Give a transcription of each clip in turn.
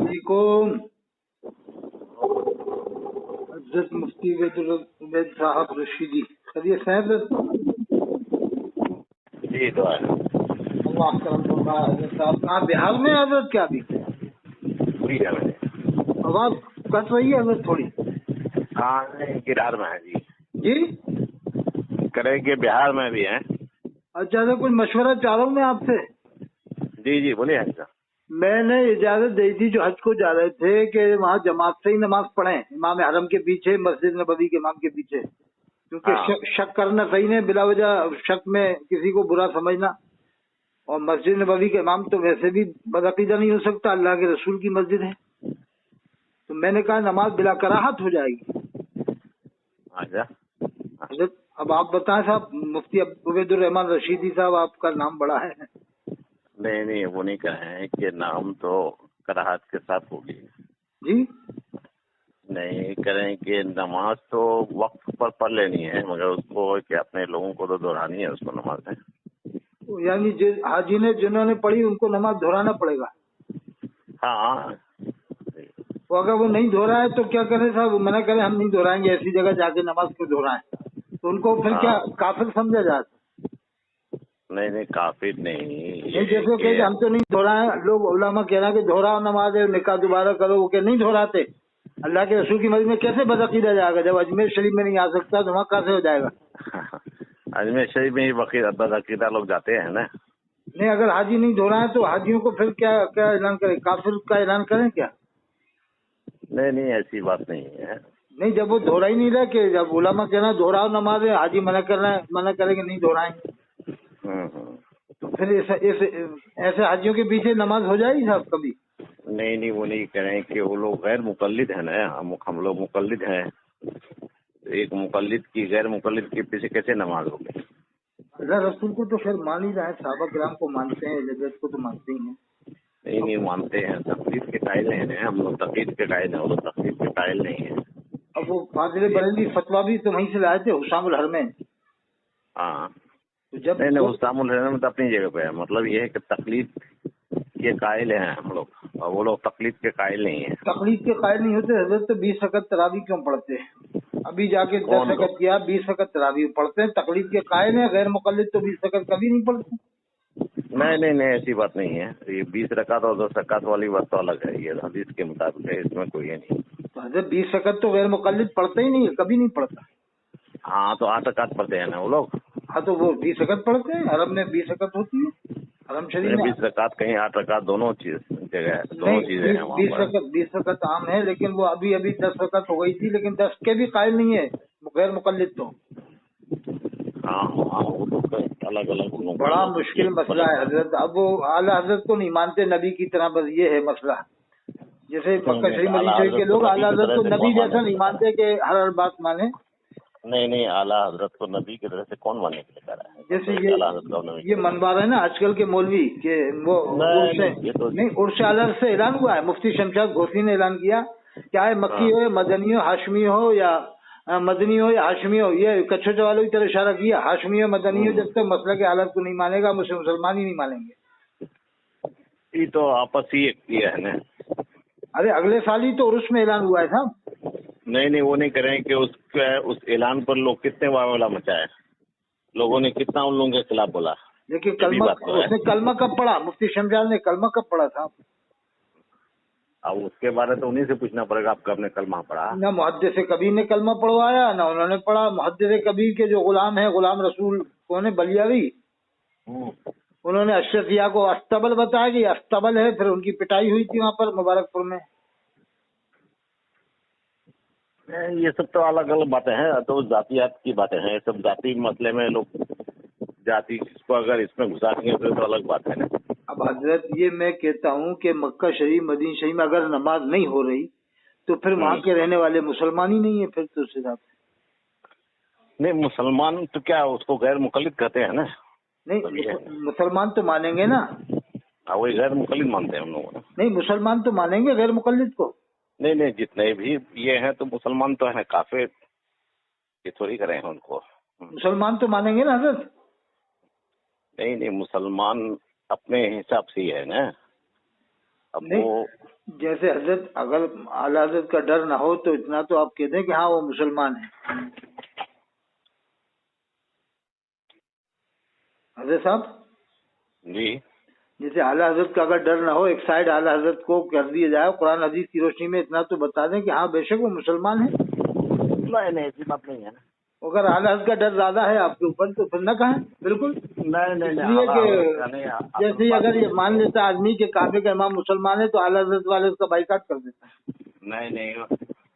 वालेकुम। हज़रत मुफ्ती उबैद साहब रशीदी, खैरियत से हैं हज़रत? जी दुआ है। अल्लाह करम फरमाए। हज़रत साहब कहाँ बिहार में हैं हज़रत क्या अभी? पूरी है मैंने। आवाज़ कट रही है हज़रत थोड़ी। हाँ नहीं, बिहार में है जी। जी करे कि बिहार में भी है। अच्छा, तो कुछ मशवरा चाह रहा हूँ मैं आपसे। जी जी बोलिए हाजी। मैंने इजाजत दी थी जो हज को जा रहे थे कि वहाँ जमात से ही नमाज पढ़ें, इमाम हरम के पीछे, मस्जिद नबवी के इमाम के पीछे, क्योंकि हाँ शक करना सही नहीं, बिला वजह शक में किसी को बुरा समझना। और मस्जिद नबवी के इमाम तो वैसे भी बदअकीदा नहीं हो सकता, अल्लाह के रसूल की मस्जिद है। तो मैंने कहा नमाज बिला कराहत हो जाएगी। अच्छा। हजरत अब आप बताएं साहब, मुफ्ती उबैदुर रहमान रशीदी साहब, आपका नाम बड़ा है। नहीं नहीं, वो नहीं कहे हैं कि नाम तो कराहत के साथ होगी। जी नहीं करें कि नमाज तो वक्त पर पढ़ लेनी है, मगर उसको कि अपने लोगों को तो दोहरानी है उसको नमाज है। यानी हाजी ने जिन्होंने पढ़ी उनको नमाज दोहराना पड़ेगा। हाँ तो अगर वो नहीं दोहराए तो क्या करें साहब? वो मना करें हम नहीं दोहराएंगे, ऐसी जगह जाके नमाज क्यों दोहराएं? तो उनको फिर क्या हाँ। काफिर समझा जाता? नहीं नहीं, काफिर नहीं, ये नहीं, जैसे कि कहे हम तो नहीं दोहराए, लोग उलमा कह रहे हैं कि दोहराओ नमाज है, निकाह दोबारा करो, वो नहीं दोहराते। अल्लाह के रसूल की मस्जिद में कैसे बदअकीदा जाएगा? जब अजमेर शरीफ में नहीं आ सकता तो वहाँ कैसे हो जाएगा? अजमेर शरीफ में ही बदअकीदा लोग जाते हैं ना। नहीं, अगर हाजी नहीं दोहराए तो हाजियों को फिर क्या क्या ऐलान करें? काफिर का ऐलान करें क्या? नहीं नहीं, ऐसी बात नहीं है। नहीं, जब वो दोहरा ही नहीं रहे, कि जब उलमा कहना दोहराओ नमाज है, हाजी मना कर रहे हैं, मना करेंगे नहीं दोहराएंगे, हम्म। तो फिर ऐसे हाजियों के पीछे नमाज हो जाएगी साहब कभी? नहीं नहीं, वो नहीं करें कि वो लोग गैर मुकल्लिद है ना, हम लोग मुकल्लिद हैं। एक मुकल्लिद की गैर मुकल्लिद के पीछे कैसे नमाज होगी? अल्लाह रसूल को तो खैर मान ही रहे हैं, साहबा किराम को मानते हैं, जगत को तो मानते ही हैं। नहीं नहीं मानते हैं, तकलीफ के कायल हैं, हम लोग तकलीफ के कायल हैं, वो लोग तकलीफ के कायल नहीं है। अब वो फाजिल बरेली फतवा भी तो वहीं से लाए थे, हुशामुल हरमैन। हाँ तो जब नहीं नहीं, हुस्तामुल रहमान तो अपनी जगह पे है, मतलब ये है कि तकलीफ के कायल हैं हम लोग, और वो लोग तकलीफ के कायल नहीं है। तकलीफ के कायल नहीं होते हजरत तो 20 रकत तरावी क्यों पढ़ते हैं? अभी जाके 10 कौन रकत लोग? किया, 20 रकत तरावी पढ़ते हैं। तकलीफ के कायल है, गैर मुकल्लिद तो 20 रकत कभी नहीं पढ़ते। नहीं नहीं नहीं, ऐसी बात नहीं है। ये 20 रकात और 10 रकात वाली बात तो अलग है, ये हदीस के मुताबिक है, इसमें कोई है नहीं। तो हजरत 20 रकत तो गैर मुकल्लिद पढ़ते ही नहीं है, कभी नहीं पढ़ता। हाँ तो 8 रकात पढ़ते हैं ना वो लोग। हाँ, तो वो 20 रकत पढ़ते हैं, हरम में 20 रकत होती है, हरम शरीफ नहीं, में। 20 रकात कहीं 8 रकात, दोनों चीज जगह, दोनों चीजें नहीं, हैं वहाँ पर। 20 रकत आम है, लेकिन वो अभी अभी 10 रकत हो गई थी, लेकिन 10 के भी कायल नहीं है गैर मुकल्लिद तो। हाँ हाँ, वो तो अलग अलग बड़ा मुश्किल मसला है हजरत। अब वो आला हजरत को नहीं मानते नबी की तरह, बस ये है मसला। जैसे मक्का शरीफ मदीना आला शरीफ के हजरत को लोग नबी आला की हजरत तरह को से नबी कौन जैसा मानने नहीं के लिए कह मानते कि हर बात माने। रहा है? नहीं नहीं, आला हजरत को नबी की तरह से कौन मानने के लिए कह रहा है? जैसे तो आला हजरत को नबी ये मनवा रहे हैं ना आजकल के मौलवी के, वो उर्स नहीं, ये तो नहीं, उर्स आला से ऐलान हुआ है, मुफ्ती शमशाद घोसी ने ऐलान किया, चाहे मक्की हो या मदनी हो, हाशमी हो या मदनी हो या हाशमी हो, ये कच्छो चवालों की तरह इशारा किया, हाशमी हो मदनी हो, जब तक मसला के हालत को नहीं मानेगा मुझे मुसलमान ही नहीं मानेंगे। ये तो आपस ही एक किया है ना। अरे अगले साल ही तो उर्स में ऐलान हुआ है साहब। नहीं नहीं, वो नहीं करें कि उस ऐलान पर लोग कितने वावला मचाए, लोगों ने कितना उन लोगों के खिलाफ बोला। लेकिन ये भी कलमा, बात तो है। उसने कलमा कब पढ़ा? मुफ्ती शमशाद ने कलमा कब पढ़ा था? अब उसके बारे तो उन्हीं से पूछना पड़ेगा, आप कब ने कलमा पढ़ा। ना मुहद्दिस कबीर ने कलमा पढ़वाया, ना उन्होंने पढ़ा। मुहद्दिस कबीर के जो गुलाम है, गुलाम रसूल कौन है, बलियावी, उन्होंने अशरफिया को अस्तबल बताया कि अस्तबल है, फिर उनकी पिटाई हुई थी वहाँ पर मुबारकपुर में। ये सब तो अलग अलग बातें हैं, तो जातियात की बातें हैं, सब जाति मसले में लोग जाति को अगर इसमें घुसा देंगे तो अलग बात है ना। अब हजरत ये मैं कहता हूँ कि मक्का शरीफ मदीना शरीफ में अगर नमाज नहीं हो रही तो फिर वहाँ के रहने वाले मुसलमान ही नहीं है, फिर तो उस हिसाब से। नहीं, मुसलमान तो क्या उसको गैर मुकल्लिद कहते हैं ना। नहीं, मुसलमान तो मानेंगे ना। वही गैर मुकल्लिद मानते हैं हम लोग। नहीं, मुसलमान तो मानेंगे गैर मुकल्लिद को। नहीं नहीं, जितने भी ये हैं तो मुसलमान तो है, काफिर ये थोड़ी करें उनको। मुसलमान तो मानेंगे ना हजरत। नहीं नहीं, मुसलमान अपने हिसाब से ही है ना। अब वो جیسے حضرت اگر اعلیٰ حضرت کا ڈر نہ ہو تو اتنا تو آپ کہتے ہیں کہ ہاں وہ مسلمان ہیں حضرت صاحب. جی جیسے اعلیٰ حضرت کا اگر ڈر نہ ہو ایک سائڈ اعلیٰ حضرت کو کر دیا جائے قرآن حدیث کی روشنی میں اتنا تو بتا دیں کہ ہاں بے شک وہ مسلمان ہیں. نہیں ایسی بات نہیں ہے نا. اگر اعلیٰ حضرت کا ڈر زیادہ ہے آپ کے اوپر تو پھر نہ کہیں. بالکل نہیں اس لیے کہ جیسے ہی اگر یہ مان لیتا آدمی کہ کعبے کا امام مسلمان ہے تو اعلیٰ حضرت والے اس کا بائیکاٹ کر دیتا ہے. نہیں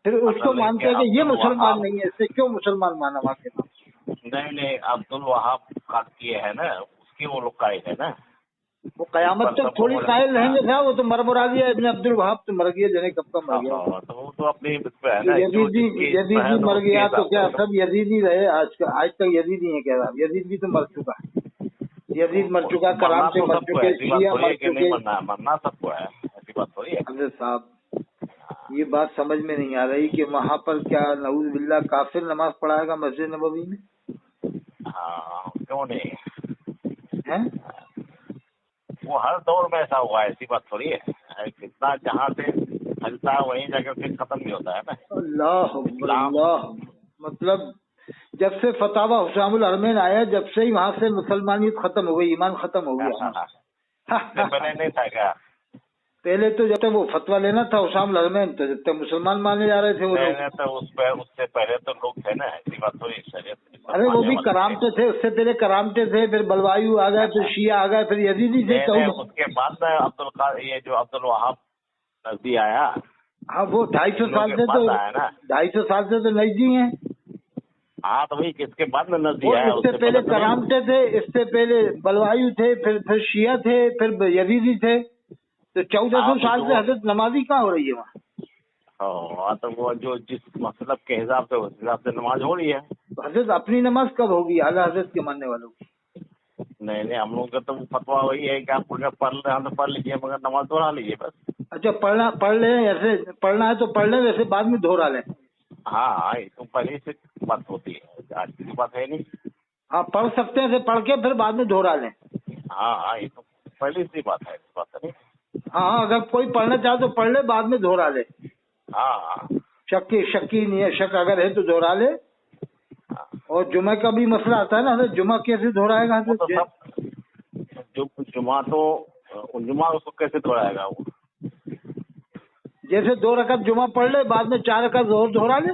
پھر اس کو مانتے ہیں کہ یہ مسلمان نہیں ہے اس سے کیوں مسلمان مانا وہاں کے نام. نہیں عبد الوہاب کیے ہے نا اس کے وہ لوگ قائد ہے نا. وہ قیامت تک تھوڑی قائل رہیں گے صاحب. وہ تو مرا دیا ابن عبد الوہاب تو مر گیا جنے کب کا مر گیا. تو وہ تو اپنی یزیدی مر گیا تو کیا سب یزیدی رہے آج تک یزیدی ہیں. کہہ رہا یزید بھی تو مر چکا ہے. یزید مر چکا کرام سے مر چکے شیعہ مر چکے. مرنا سب کو ہے ایسی بات تھوڑی ہے. حضرت صاحب یہ بات سمجھ میں نہیں آ رہی کہ وہاں پر کیا نعوذ باللہ کافر نماز پڑھائے گا مسجد نبوی میں. ہاں کیوں نہیں ہے وہ ہر دور میں ایسا ہوا ہے. ایسی بات تھوڑی ہے. کتنا جہاں سے پھیلتا ہے وہیں جا کر پھر ختم بھی ہوتا ہے نا. اللہ اللہ مطلب جب سے فتاوی حسام الحرمین آیا جب سے ہی وہاں سے مسلمانیت ختم ہو گئی ایمان ختم ہو گیا. پہلے نہیں تھا کیا؟ پہلے تو جب تک وہ فتویٰ لینا تھا حسام الحرمین تو جب تک مسلمان مانے جا رہے تھے وہ لوگ. اس سے پہلے تو لوگ تھے نا. ایسی بات تھوڑی شریعت. ارے وہ بھی کرامتے تھے. اس سے پہلے کرامتے تھے پھر بلوایو آ گئے پھر شیعہ آ گئے پھر یزیدی تھے. اس کے بعد میں یہ جو عبد الوہاب نزدی آیا. ہاں وہ 250 سال سے تو 250 سال سے تو نزدی ہیں. ہاں تو وہی کس کے بعد میں نزدی آیا. اس سے پہلے کرامتے تھے اس سے پہلے بلوایو تھے پھر شیعہ تھے پھر یزیدی تھے. تو 1400 سال سے حضرت نمازی کہاں ہو رہی ہے وہاں. ہاں تو وہ جو جس مطلب کے حساب سے اس حساب سے نماز ہو رہی ہے. حضرت اپنی نماز کب ہوگی اعلیٰ حضرت کے ماننے والوں کی. نہیں ہم لوگوں کا تو فتویٰ وہی ہے کہ آپ اگر پڑھ رہے ہیں تو پڑھ لیجیے مگر نماز دوہرا لیجیے بس. اچھا پڑھ لیں ایسے پڑھنا ہے تو پڑھ لیں ویسے بعد میں دوہرا لیں. ہاں یہ تو پہلے سے بات ہوتی ہے. آج کی بات ہے نہیں. ہاں پڑھ سکتے ہیں پڑھ کے پھر بعد میں دوہرا لیں. ہاں یہ تو پہلے سے بات ہے. بات نہیں. ہاں اگر کوئی پڑھنا چاہے تو پڑھ لے بعد میں دوہرا لے. ہاں شکی نہیں ہے. شک اگر ہے تو دوہرا لے. اور جمعہ کا بھی مسئلہ آتا ہے نا حضرت. جمعہ کیسے دہرائے گا جمعہ تو جمعہ اس کو کیسے دہرائے گا وہ. جیسے 2 رکعت جمعہ پڑھ لے بعد میں 4 رکعت ظہر دہرا لے.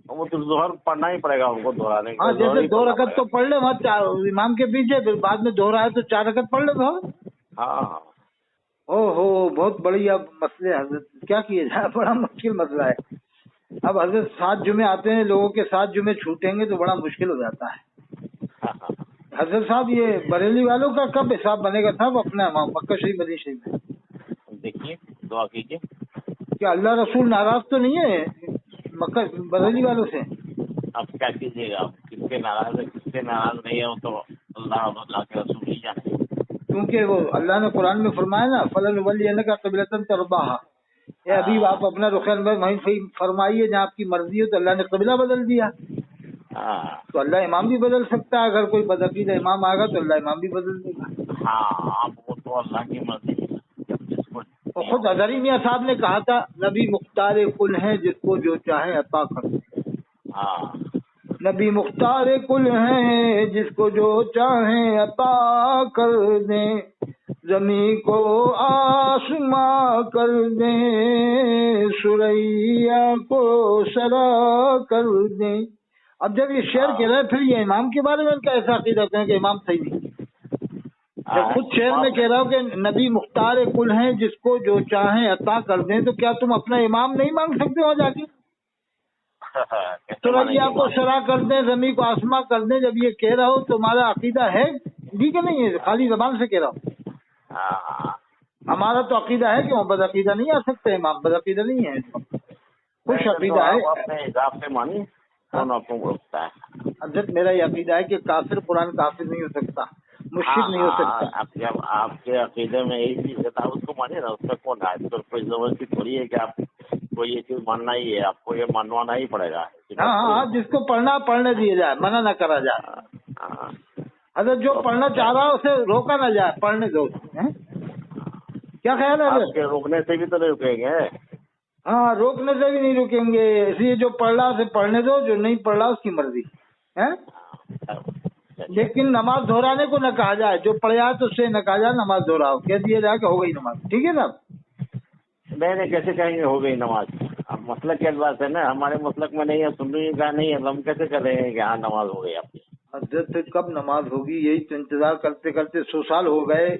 وہ تو ظہر پڑھنا ہی پڑے گا ان کو دہرانے. ہاں جیسے 2 رکعت تو پڑھ لے وہاں امام کے پیچھے پھر بعد میں دہرائے تو 4 رکعت پڑھ لے ظہر. ہاں او ہو بہت بڑی اب مسئلے حضرت. کیا کیے جائے بڑا مشکل مسئلہ ہے. اب حضرت 7 جمعے آتے ہیں لوگوں کے 7 جمعے چھوٹیں گے تو بڑا مشکل ہو جاتا ہے. حضرت صاحب یہ بریلی والوں کا کب حساب بنے گا صاحب اپنا مکہ شریف مدینہ شریف میں. دیکھیے دعا کیجیے. کیا اللہ رسول ناراض تو نہیں ہے مکہ بریلی والوں سے. اب کیا کیجیے گا. کس سے ناراض ہے کس سے ناراض نہیں ہے وہ تو اللہ کے رسول ہی جانے. کیونکہ وہ اللہ نے قرآن میں فرمایا نا فلنولینک قبلۃ ترضاھا. اے ابھی آپ اپنا رخ وہیں فرمائیے جہاں آپ کی مرضی ہو. تو اللہ نے قبلہ بدل دیا. تو اللہ امام بھی بدل سکتا ہے. اگر کوئی بدعقیدہ امام آئے گا تو اللہ امام بھی بدل دے گا. ہاں وہ تو اللہ کی مرضی. خود حضرت میاں صاحب نے کہا تھا نبی مختار کل ہیں جس کو جو چاہیں عطا کر دیں. نبی مختار کل ہیں جس کو جو چاہیں عطا کر دیں. زمین کو آسماں کر دیں سریا کو سرا کر دیں. اب جب یہ شعر کہہ رہے ہیں پھر یہ امام کے بارے میں ان کا ایسا عقیدہ ہے کہ امام صحیح نہیں. جب خود شعر میں کہہ رہا ہوں کہ نبی مختار کل ہیں جس کو جو چاہیں عطا کر دیں تو کیا تم اپنا امام نہیں مانگ سکتے ہو جا کے. سریا کو سرا کر دیں زمین کو آسماں کر دیں. جب یہ کہہ رہا ہو تمہارا عقیدہ ہے ٹھیک ہے نہیں ہے خالی زبان سے کہہ رہا ہوں. ہمارا تو عقیدہ ہے کہ وہ بد عقیدہ نہیں آ سکتے. امام بد عقیدہ نہیں ہے خوش عقیدہ ہے. اپنے حساب سے مانی حضرت میرا یہ عقیدہ ہے کہ کافر قرآن کافر نہیں ہو سکتا مشرک نہیں ہو سکتا. جب آپ کے عقیدے میں یہی چیز ہے تو اس کو مانیے نا. اس میں کون ہے کوئی زبردستی تھوڑی ہے کہ آپ کو یہ چیز ماننا ہی ہے. آپ کو یہ منوانا ہی پڑے گا. ہاں جس کو پڑھنا پڑھنے دیا جائے منع نہ کرا جائے. حضرت جو پڑھنا چاہ رہا ہے اسے روکا نہ جائے پڑھنے دو. क्या ख्याल है? आपके रोकने से भी तो नहीं रुकेंगे। हाँ, रोकने से भी नहीं रुकेंगे, इसलिए जो पढ़ रहा उसे पढ़ने दो, जो नहीं पढ़ रहा उसकी मर्जी है। लेकिन नमाज दोहराने को न कहा जाए, जो पढ़ जाए तो उससे न कहा जाए नमाज दोहराओ, कह दिया जाए कि हो गई नमाज। ठीक है साहब? नहीं, कैसे कहेंगे हो गई नमाज? अब मसलक की बात है ना, हमारे मसलक में नहीं है, सुन्नी का नहीं है, तो हम कैसे करेंगे कि हाँ नमाज हो गई आपकी? हजरत कब नमाज होगी, यही तो इंतजार करते करते 100 साल हो गए।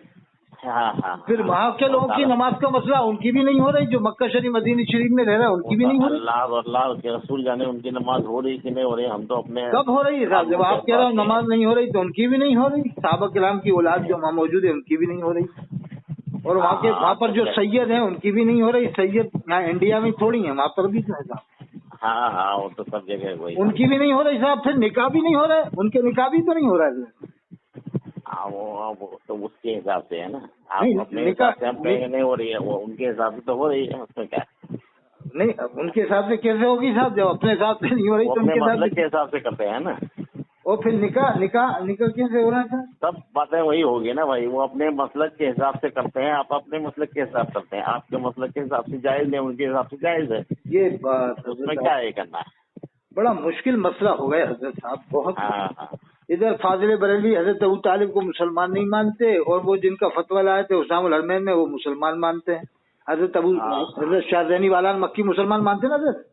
हाँ। फिर वहाँ के लोगों की नमाज का मसला उनकी भी नहीं हो रही, जो मक्का शरीफ मदीना शरीफ में रह रहे हैं उनकी भी नहीं हो रही। अल्लाह के रसूल जाने उनकी नमाज हो रही कि नहीं हो रही, हम तो अपने कब हो रही है साहब? जब आप कह रहे हो नमाज नहीं हो रही तो उनकी भी नहीं हो रही। सहाबा किराम की औलाद जो वहाँ मौजूद है उनकी भी नहीं हो रही, और वहाँ पर जो सैयद हैं उनकी भी नहीं हो रही। सैयद यहाँ इंडिया में थोड़ी है, वहाँ पर भी तो है साहब। हाँ, वो तो सब जगह वही, उनकी भी नहीं हो रही साहब। फिर निकाह भी नहीं हो रहा है, उनके निकाह भी तो नहीं हो रहा है। वो तो उसके हिसाब से है ना, आप नहीं, अपने हिसाब से हम कहेंगे नहीं हो रही है, वो उनके हिसाब से तो हो रही है, उसमें क्या? नहीं, उनके हिसाब से कैसे होगी साहब? जब अपने हिसाब से नहीं हो रही तो उनके हिसाब से करते हैं ना। और फिर निकाह कैसे हो रहा था? सब बातें वही होगी ना भाई, वो अपने मसलक के हिसाब से करते हैं, आप अपने मसलक के हिसाब करते हैं। आपके मसलक के हिसाब से जायज है, उनके हिसाब से जायज है। ये बात उसमें क्या है करना है? बड़ा मुश्किल मसला हो गया हजरत साहब, बहुत। हाँ। इधर फाजिल बरेलवी हजरत अबू तालिब को मुसलमान नहीं मानते, और वो जिनका फतवा लाए थे हुसाम उल हरमैन में वो मुसलमान मानते हैं। हजरत शाहजहानी वाला मक्की मुसलमान मानते ना हजरत।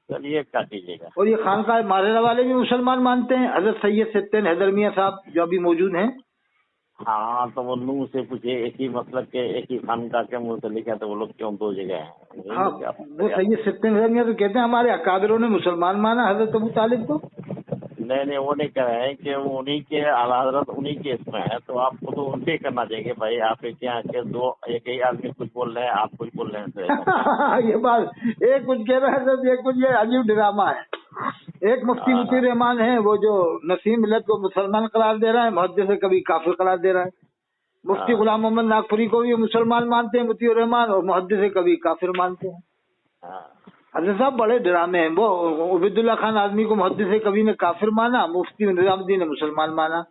चलिए क्या कीजिएगा। और ये खानकाह मारेरा वाले भी मुसलमान मानते हैं, हजरत सैयद सित्तेन हैदर मियां साहब जो अभी मौजूद हैं। हाँ, तो वो नूह से पूछे, एक ही मतलब के एक ही खानकाह के मुंह से लिखा, तो वो लोग क्यों दो जगह हैं? हाँ, वो सैयद सित्तेन हैदर मियां तो कहते हैं हमारे अकाबिरों ने मुसलमान माना हजरत अबू तालिब को। नहीं, वो नहीं कह रहे हैं कि वो उन्हीं के आला हज़रत उन्हीं के इसमें है, तो आपको तो उनसे करना चाहिए भाई। आप एक यहाँ के दो, एक ही आदमी कुछ बोल रहे हैं, आप कुछ बोल रहे हैं। ये बात, एक कुछ कह रहा है सर, ये कुछ ये अजीब ड्रामा है। एक मुफ्ती मुतीर रहमान है, वो जो नसीम मिल्लत को मुसलमान करार दे रहा है, मुहद्दिस से कभी काफिर करार दे रहा है। मुफ्ती गुलाम मोहम्मद नागपुरी को भी मुसलमान मानते हैं मुतीर रहमान, और मुहद्दिस से कभी काफिर मानते हैं। हजरत साहब बड़े ड्रामे हैं। वो उबैदुल्ला खान आदमी को मुहद्दिस से कभी ने काफिर माना, मुफ्ती निजामुद्दीन ने मुसलमान माना।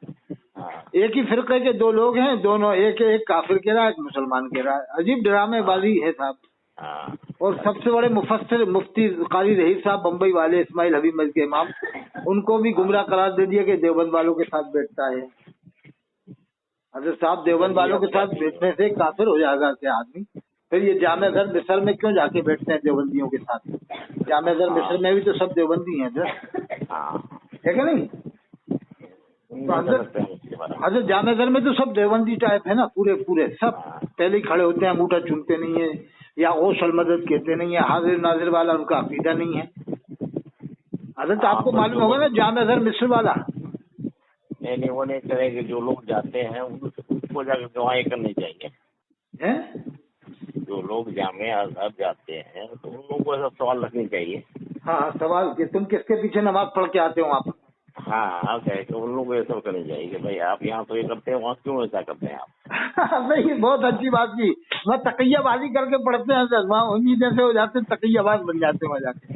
एक ही फिरके के दो लोग हैं, दोनों एक काफिर कह रहा है, एक मुसलमान कह रहा है। अजीब ड्रामेबाजी है साहब। और सबसे बड़े मुफस्सिर मुफ्ती कारी रहीफ साहब बम्बई वाले, इस्माइल हबीब मस्जिद के इमाम, उनको भी गुमराह करार दे दिया कि देवबंद वालों के साथ बैठता है। हजरत साहब देवबंद वालों के साथ बैठने से काफिर हो जाएगा क्या आदमी? फिर ये जामे घर मिस्र में क्यों जाके बैठते हैं देवबंदियों के साथ? जामे घर मिस्र में भी तो सब देवबंदी हैं है क्या नहीं? हजरत जामे घर में तो सब देवबंदी टाइप है ना, पूरे सब पहले ही खड़े होते हैं, अंगूठा चूमते नहीं है, या गौसल मदद कहते नहीं है, हाजिर नाजिर वाला उनका अकीदा नहीं है। हजरत आपको मालूम होगा ना जामे घर मिस्र वाला। नहीं, वो नहीं करेंगे। जो लोग जाते हैं उनको जाकर गवाही करनी चाहिए हैं? जो लोग जामे अजहर जाते हैं तो उन लोगों को ऐसा सवाल रखनी चाहिए। हाँ, सवाल कि तुम किसके पीछे नमाज पढ़ के आते हो आप? हाँ, तो उन लोगों को ऐसा करनी चाहिए कि भाई आप यहाँ तो ये करते हैं, वहाँ क्यों ऐसा करते हैं आप? नहीं, बहुत अच्छी बात की। वहाँ तकियाबाजी करके पढ़ते हैं सर, वहाँ उन्हीं जैसे हो जाते, तकियाबाज बन जाते वहाँ जाके।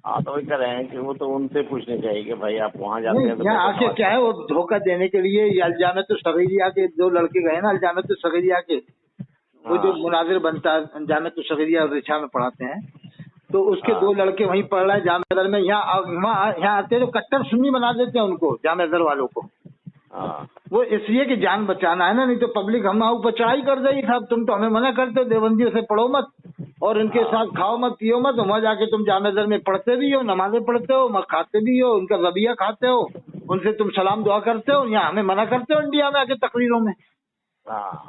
हाँ, तो वही कह रहे हैं कि वो तो उनसे पूछने चाहिए कि भाई आप वहाँ जाते हैं तो यहाँ आके क्या है, वो धोखा देने के लिए। ये अलजामत सगीरिया के दो लड़के गए ना, अलजामत सगीरिया के, वो जो मुनाजिर बनता है अलजामत सगीरिया रिछा में पढ़ाते हैं, तो उसके दो लड़के वहीं पढ़ रहे हैं जामेदर में। यहाँ आते तो कट्टर सुन्नी बना देते हैं उनको, जामेदर वालों को। वो इसलिए कि जान बचाना है ना, नहीं तो पब्लिक हम ऊपर चढ़ाई कर देगी साहब। तुम तो हमें मना करते हो देवबंदियों से पढ़ो मत, और इनके साथ खाओ मत, पियो मत। वहाँ जाके तुम जामेदर में पढ़ते भी हो, नमाजें पढ़ते हो, खाते भी हो, उनका रबिया खाते हो, उनसे तुम सलाम दुआ करते हो। यहाँ हमें मना करते हो इंडिया में आके तकरीरों में।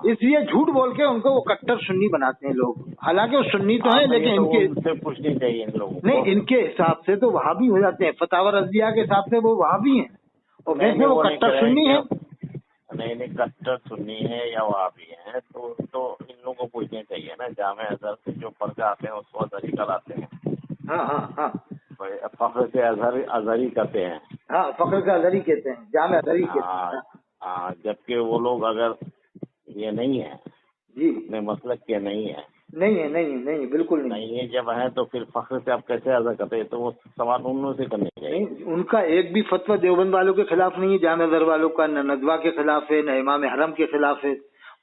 इसलिए झूठ बोल के उनको वो कट्टर सुन्नी बनाते हैं लोग। हालांकि वो सुन्नी तो है, लेकिन इनके पूछनी चाहिए इन लोगों को। नहीं, इनके हिसाब से तो वहाँ भी हो जाते हैं, फतावा रज़िया के हिसाब से वो वहाँ भी है, और वैसे वो कट्टर सुन्नी है। नहीं, कट्टर सुन्नी है या वहाँ भी है, तो इन लोगों को पूछना चाहिए ना। जामे अजहर से जो पढ़ के आते हैं उसको अजहरी कराते हैं। हाँ, फख्र से अजहरी कहते हैं। हाँ, फख्र का अजहरी कहते हैं, जामे अजहरी कहते हैं। जबकि वो लोग अगर ये नहीं है जी, अपने मसलक के नहीं है, बिल्कुल नहीं है। जब है तो फिर फख्र से आप कैसे अदा करते हैं? तो वो सवाल उन से करने चाहिए। नहीं, उनका एक भी फतवा देवबंद वालों के खिलाफ नहीं है, जामे अजहर वालों का न नदवा के खिलाफ है, न इमाम हरम के खिलाफ है।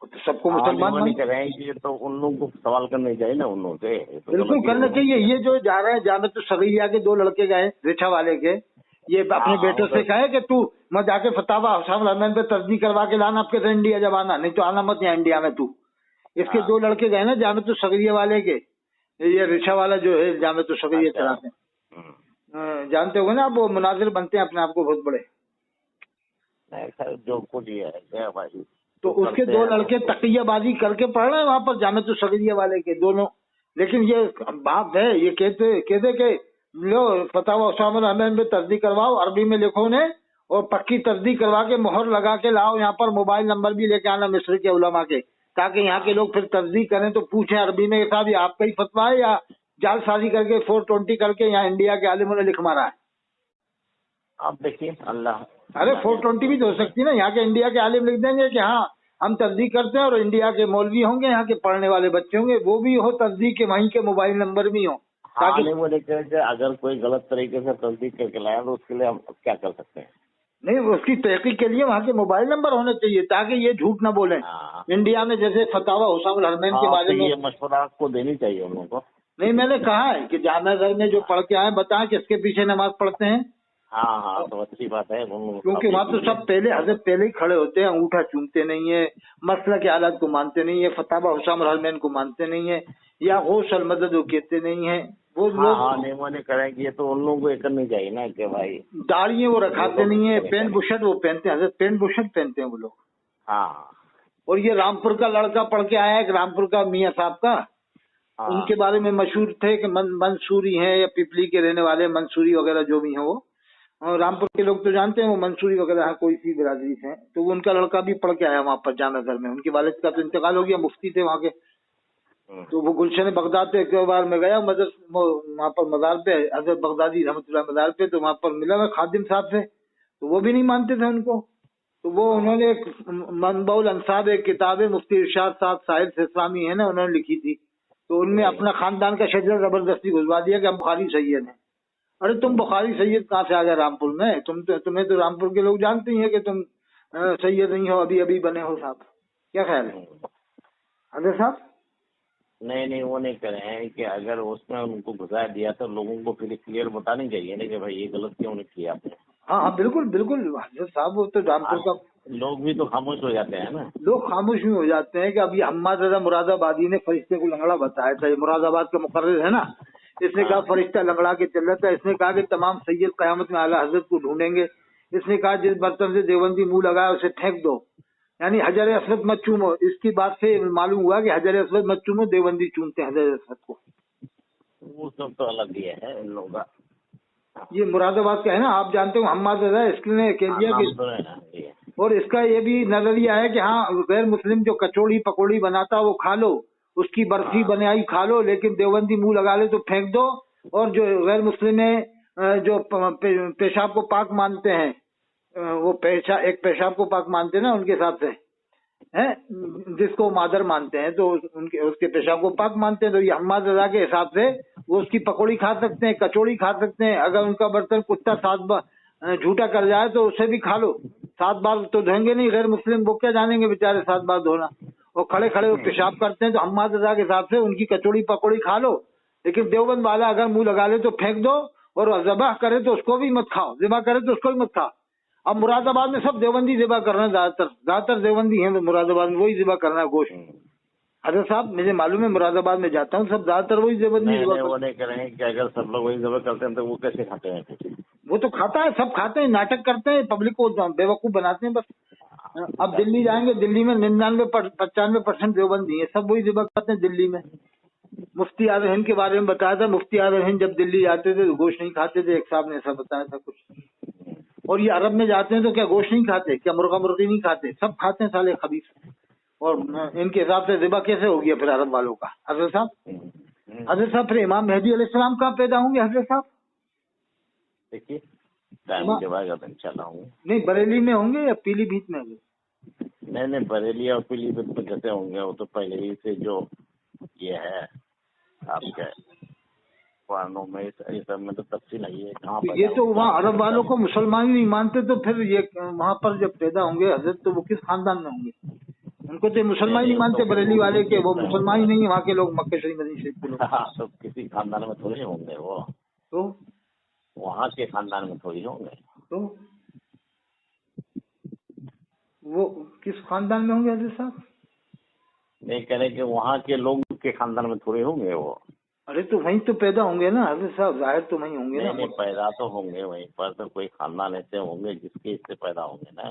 तो सबको हाँ, मुसलमान नहीं मानते कर रहे हैं कि तो उन लोगों को सवाल करने चाहिए ना, उन लोगों से तो बिल्कुल गलत करना ही चाहिए। ये जो जा रहे हैं जामे तो सगैया के 2 लड़के गए रिक्शा वाले के, ये अपने हाँ, बेटों से उधर कहे कि तू मैं जाके फतावा हुसैन रहमान पे तस्दीक करवा के लाना, आपके इंडिया जब आना, नहीं तो आना मत यहाँ इंडिया में तू। इसके हाँ, 2 लड़के गए ना जामे तो सगैया वाले के, ये रिक्शा वाला जो है जामे तो सगैया अच्छा, चलाते हैं, जानते होंगे ना आप, वो मुनाजिर बनते हैं अपने आप को बहुत बड़े। नहीं खैर जो कुछ ही है क्या भाई, तो जो उसके करते 2 हैं लड़के उसको। तकियाबाजी करके पढ़ रहे हैं वहां पर जामे तो सगैया वाले के दोनों। लेकिन ये बात है, ये कहते के लो फतावा उसामा रहमान में तस्दीक करवाओ, अरबी में लिखो ने, और पक्की तस्दीक करवा के मोहर लगा के लाओ, यहाँ पर मोबाइल नंबर भी लेके आना मिस्र के उलमा के, ताकि यहाँ के लोग फिर तस्दीक करें तो पूछें अरबी में साहब ये आपका ही फतवा है या जालसाजी करके 420 करके यहाँ इंडिया के आलिमों ने लिख मारा है। आप देखिए अल्लाह, अरे 420 भी तो हो सकती है ना, यहाँ के इंडिया के आलिम लिख देंगे कि हाँ हम तस्दीक करते हैं, और इंडिया के मौलवी होंगे, यहाँ के पढ़ने वाले बच्चे होंगे, वो भी हो तस्दीक के, वहीं के मोबाइल नंबर भी हो, हाँ ताकि नहीं वो लेकर के अगर कोई गलत तरीके से तस्दीक करके लाया तो उसके लिए हम क्या कर सकते हैं। नहीं उसकी तहकीक के लिए वहाँ के मोबाइल नंबर होने चाहिए, ताकि ये झूठ न बोले। हाँ, इंडिया में जैसे फतावा हुसैन रहमान के हाँ बारे तो में, ये मशवरा आपको देनी चाहिए उन लोगों को। नहीं मैंने कहा है कि जामिया घर में जो पढ़ के आए बताएं किसके पीछे नमाज पढ़ते हैं, हाँ हाँ तो अच्छी बात है उन लोगों को क्योंकि वहाँ तो सब पहले हजरत पहले ही खड़े होते हैं, अंगूठा चूमते नहीं है, मसला के हालात को मानते नहीं है, फतावा हुसैन रहमान को मानते नहीं है, या गौस अल मदद वो कहते नहीं है, वो हाँ लोग हाँ नहीं वो नहीं करेंगे तो उन लोगों को ये करनी चाहिए ना कि भाई दाढ़ी वो रखाते नहीं है, पेंट बुशर्ट वो पहनते हैं, हजरत पेंट बुशर्ट पहनते हैं वो लोग। हाँ और ये रामपुर का लड़का पढ़ के आया है, रामपुर का मियाँ साहब का, हाँ उनके बारे में मशहूर थे कि मंसूरी हैं या पिपली के रहने वाले, मंसूरी वगैरह जो भी हैं वो, और रामपुर के लोग तो जानते हैं वो मंसूरी वगैरह है, कोई सी बिरादरी से हैं। तो वो उनका लड़का भी पढ़ के आया वहाँ पर जामिया घर में, उनके वालिद का तो इंतकाल हो गया, मुफ्ती थे वहाँ के। तो वो गुलशन बगदाद पे एक बार मैं गया वहाँ पर मज़ार पे, हजरत बगदादी रहमतुल्लाह मज़ार पे, तो वहाँ पर मिला मैं खादिम साहब से, तो वो भी नहीं मानते थे उनको। तो वो उन्होंने एक मनबउल अंसाब एक किताब है, मुफ्ती इरशाद साहब साहिल इस्लामी है ना, उन्होंने लिखी थी, तो उनमें अपना खानदान का शजरा जबरदस्ती घुसवा दिया कि हम बुखारी सैयद हैं। अरे तुम बुखारी सैयद कहाँ से आ गए रामपुर में, तुम्हें तो रामपुर के लोग जानते ही हैं कि तुम सैयद नहीं हो, अभी अभी बने हो साहब, क्या ख्याल है हजरत साहब? नहीं नहीं वो नहीं करे हैं कि अगर उसमें उनको घुसा दिया तो लोगों को फिर क्लियर बतानी चाहिए ना कि भाई ये गलत क्यों नहीं किया आपने। हाँ हाँ बिल्कुल बिल्कुल हजरत साहब, वो तो रामपुर का लोग भी तो खामोश हो जाते हैं ना। लोग खामोश भी हो जाते हैं कि अभी हम्माद रज़ा मुरादाबादी ने फरिश्ते को लंगड़ा बताया था, ये मुरादाबाद का मुकर्रिर है ना, इसने कहा फरिश्ता लंगड़ा के चल रहा था, इसने कहा कि तमाम सैयद क़यामत में आला हजरत को ढूंढेंगे, इसने कहा जिस बर्तन से देवबंदी मुंह लगाया उसे फेंक दो, यानी हजर असवद मत चूमो। इसकी बात से मालूम हुआ कि हजर असवद मत चूमो, देवबंदी चूमते हैं हजर असवद को। वो सब तो अलग ही है इन लोगों का। ये मुरादाबाद का है ना, आप जानते हो हम्माद रज़ा, इसने कह दिया कि, और इसका ये भी नजरिया है कि हाँ गैर मुस्लिम जो कचौड़ी पकौड़ी बनाता वो खा लो, उसकी बर्फी बनाई खा लो, लेकिन देवबंदी मुंह लगा ले तो फेंक दो। और जो गैर मुस्लिम है जो पेशाब को पाक मानते हैं, वो एक पेशाब को पाक मानते हैं ना उनके हिसाब से है, जिसको मादर मानते हैं, तो उसके पेशाब को पाक मानते हैं, तो ये हम्माद रज़ा के हिसाब से वो उसकी पकौड़ी खा सकते हैं, कचौड़ी खा सकते हैं। अगर उनका बर्तन कुत्ता 7 बार झूठा कर जाए तो उसे भी खा लो, 7 बार तो धोएंगे नहीं गैर मुस्लिम, वो क्या जानेंगे बेचारे 7 बार धोना, और खड़े खड़े वो पेशाब करते हैं। तो हम्माद रज़ा के हिसाब से उनकी कचौड़ी पकौड़ी खा लो, लेकिन देवबंद वाला अगर मुंह लगा ले तो फेंक दो, और ज़बह करे तो उसको भी मत खाओ, ज़बह करे तो उसको भी मत खाओ। अब मुरादाबाद में सब देवबंदी ज़बह कर रहे हैं, ज्यादातर देवबंदी हैं मुरादाबाद में, वही ज़बह करना है गोश्त। हजरत साहब मुझे मालूम है, मुरादाबाद में जाता हूँ, सब ज्यादातर वही देवबंदी ज़बह। वो नहीं करेंगे कि अगर सब लोग वही ज़बह करते हैं तो वो कैसे खाते हैं? वो तो खाता है, सब खाते हैं, नाटक करते हैं, पब्लिक को बेवकूफ बनाते हैं बस। अब दिल्ली जाएंगे, दिल्ली में 99-95% देवबंदी है, सब वही ज़बह करते हैं दिल्ली में। मुफ्ती आज़म हिंद के बारे में बताया था, मुफ्ती आज़म हिंद जब दिल्ली जाते थे तो गोश्त नहीं खाते थे, एक साहब ने ऐसा बताया था कुछ। और ये अरब में जाते हैं तो क्या गोश्त नहीं खाते, क्या मुर्गा मुर्गी नहीं खाते, सब खाते हैं साले खबीस। और इनके हिसाब से ज़िबा कैसे हो गया फिर अरब वालों का? हजरत साहब फिर इमाम मेहदी अलैहिस्सलाम कहाँ पैदा होंगे हजरत साहब? देखिए टाइम के बाद इंशाल्लाह होंगे। नहीं बरेली में होंगे या पीलीभीत में होंगे? नहीं बरेली और पीलीभीत में कैसे होंगे, वो तो पहले ही से जो ये है आपके कुरानों में इस सब में तो तफसील नहीं है कहाँ पर। ये तो वहाँ अरब वालों को मुसलमान ही नहीं मानते, तो फिर ये वहाँ पर जब पैदा होंगे हजरत तो वो किस खानदान में होंगे? उनको तो मुसलमान ही नहीं मानते बरेली वाले के, वो मुसलमान ही नहीं है वहाँ के लोग, मक्का शरीफ मदीना शरीफ के लोग। हाँ, तो किसी खानदान में थोड़ी होंगे वो, तो वहाँ के खानदान में थोड़ी होंगे। तो वो किस खानदान में होंगे हजरत साहब? नहीं कह रहे कि वहाँ के लोग के खानदान में थोड़ी होंगे वो। अरे तो वहीं तो पैदा होंगे ना हजरत साहब, जाहिर तो वहीं होंगे ना। नहीं पैदा तो होंगे वहीं पर, तो कोई खानदान ऐसे होंगे जिसके इससे पैदा होंगे ना।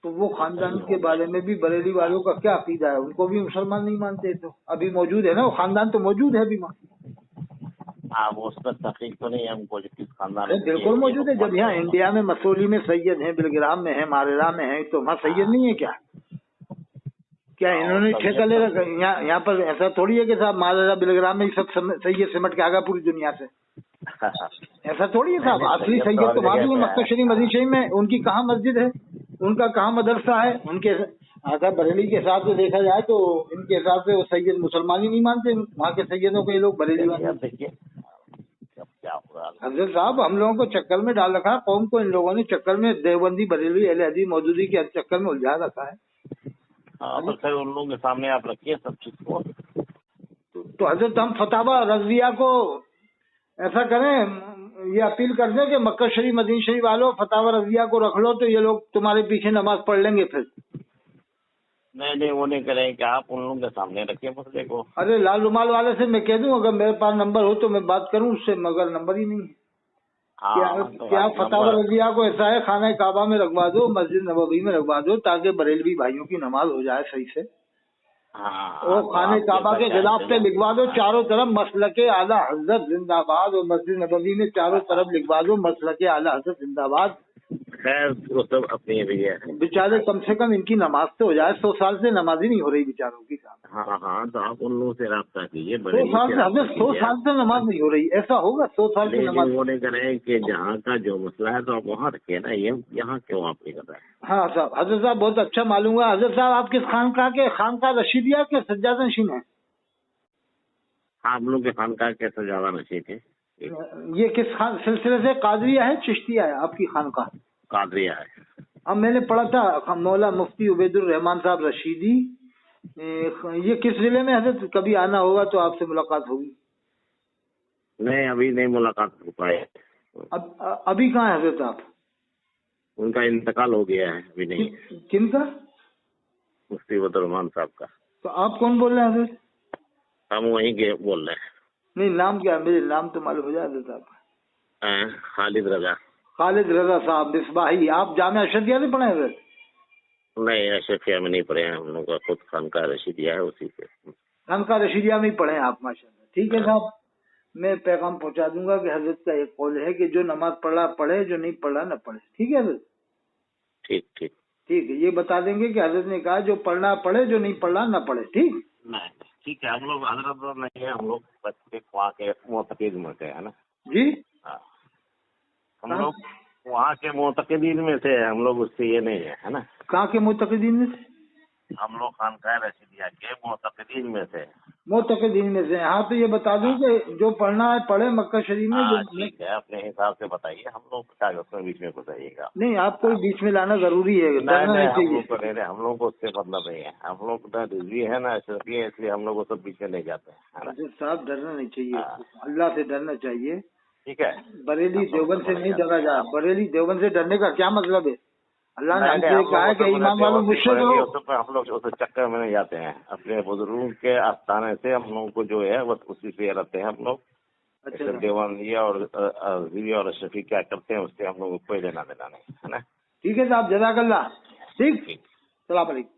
तो वो खानदान के बारे में भी बरेली वालों का क्या अकीदा है? उनको भी मुसलमान नहीं मानते, तो अभी मौजूद है ना वो खानदान, तो मौजूद है अभी हाँ, वो उसका तहकीक तो नहीं है हमको जो किस खानदान में। बिल्कुल मौजूद है। जब यहाँ इंडिया में मसूली में सैयद हैं, बिलग्राम में है, मारेरा में है, तो वहाँ सैयद नहीं है क्या? क्या इन्होंने ठेका ले रखा? यहाँ पर ऐसा थोड़ी है कि साहब मारेरा बिलग्राम में ही सब सैयद सिमट के आगा पूरी दुनिया से, ऐसा थोड़ी है साहब। असली सैयद तो वहाँ भी मक्का शरीफ मदीना शरीफ में। उनकी कहाँ मस्जिद है, उनका कहाँ मदरसा है? उनके अगर बरेली के हिसाब से देखा जाए तो इनके हिसाब से वो सैयद मुसलमान ही नहीं मानते, वहाँ के सैयदों को ये लोग बरेली मानते। हजरत साहब हम लोगों को चक्कर में डाल रखा है, कौम को इन लोगों ने चक्कर में देवबंदी बरेली अहले हदीस मौजूदी के चक्कर में उलझा रखा है। हाँ, तो फिर उन लोगों के सामने आप रखिए सब चीज को। तो हजरत हम फतावा रज़विया को ऐसा करें, ये अपील कर दें कि मक्का शरीफ मदीना शरीफ वालों फतावा रज़विया को रख लो, तो ये लोग तुम्हारे पीछे नमाज पढ़ लेंगे फिर। नहीं वो नहीं करें कि आप उन लोगों के सामने रखिए मसले को। अरे लाल रुमाल वाले से मैं कह दूं, अगर मेरे पास नंबर हो तो मैं बात करूं उससे, मगर नंबर ही नहीं है। क्या फतावा रज़विया को ऐसा है, खाना काबा में रखवा दो, मस्जिद नबवी में रखवा दो, ताकि बरेलवी भाइयों की नमाज हो जाए सही से। और खाने काबा के खिलाफ पे लिखवा दो चारों तरफ मसलके आला हजरत जिंदाबाद, और मस्जिद नबवी में चारों तरफ लिखवा दो मसलके आला हजरत जिंदाबाद। खैर वो सब अपनी भी है। बेचारे कम से कम इनकी नमाज तो हो जाए, 100 साल से नमाज ही नहीं हो रही बेचारों की। हाँ, तो आप उन लोगों से राब्ता कीजिए। 100 साल से, हमें 100 साल से नमाज नहीं हो रही, ऐसा होगा? 100 साल की नमाज वो नहीं करें कि जहाँ का जो मसला है तो आप वहाँ रखिए ना, ये यहाँ क्यों आप नहीं कर रहे हैं? हाँ साहब, हजरत साहब बहुत अच्छा मालूम हुआ। हजरत साहब आप किस खानका के? खानका रशीदिया के सज्जाद नशीन है? हाँ, हम लोग के खानका के सज्जाद नशीन है। ये किस खान सिलसिले से? कादरिया है, चिश्तिया है आपकी खानका? कादरिया है। अब मैंने पढ़ा था मौला मुफ्ती उबैदुर रहमान साहब रशीदी, ये किस जिले में हजरत? कभी आना होगा तो आपसे मुलाकात होगी। नहीं अभी नहीं मुलाकात हो पाए। अभी कहाँ है हजरत आप? उनका इंतकाल हो गया है, अभी नहीं। किनका? मुफ्ती उबैदुर रहमान साहब का। तो आप कौन बोल रहे हैं हजरत? हम वहीं के बोल रहे हैं। नहीं नाम क्या? मेरे नाम तो मालूम हो जाए हजरत साहब। खालिद रजा। खालिद रजा साहब मिसबाही। आप जामिया अशरफिया से पढ़े हैं? नहीं अशरफिया में नहीं पढ़े हैं, हम लोग का खुद खानका रशीदिया है, उसी से खानका रशीदिया में ही पढ़े हैं आप, माशाल्लाह। ठीक है साहब, मैं पैगाम पहुंचा दूंगा कि हजरत का एक कौल है कि जो नमाज पढ़ा पढ़े, जो नहीं पढ़ा न पढ़े। ठीक है हजरत? ठीक है, ये बता देंगे कि हजरत ने कहा जो पढ़ना पढ़े, जो नहीं पढ़ा न पढ़े। ठीक नहीं, ठीक है। हम लोग हजरत नहीं है, हम लोग बच्चे वहाँ के मोतकीद में से है ना जी। हाँ, हम लोग वहाँ के मोतकीदीन में से, हम लोग उससे ये नहीं है ना। कहाँ के मोतकीदीन में से? हम लोग खानका रशीदिया के मोतकीदीन में से। मोतकीदीन में से? हाँ, तो ये बता दूं कि जो पढ़ना है पढ़े मक्का शरीफ में। जो ठीक है, अपने हिसाब से बताइए। हम लोग कागज बीच में बताइएगा। नहीं, आपको बीच में लाना जरूरी है, डरना नहीं चाहिए। हम लोग को उससे मतलब नहीं है। हम लोग ना रिजवी है ना अशरफी है, इसलिए हम लोग सब बीच में नहीं जाते हैं। साहब डरना नहीं चाहिए, अल्लाह से डरना चाहिए। ठीक है, बरेली देवबंद से नहीं डरा जा। बरेली देवबंद से डरने का क्या मतलब है? अल्लाह ने हमसे कहा है कि ईमान वालों मुश्किल हो। हम लोग उस चक्कर में नहीं जाते हैं। अपने बुजुर्गों के आस्थाने से हम लोगों को जो है बस उसी से रहते हैं हम लोग। अच्छा, देवबंदिया और अशरफी क्या करते हैं उससे हम लोग को कोई लेना देना नहीं है ना। ठीक है साहब, जज़ाकल्लाह। ठीक, सलाम अलैकुम।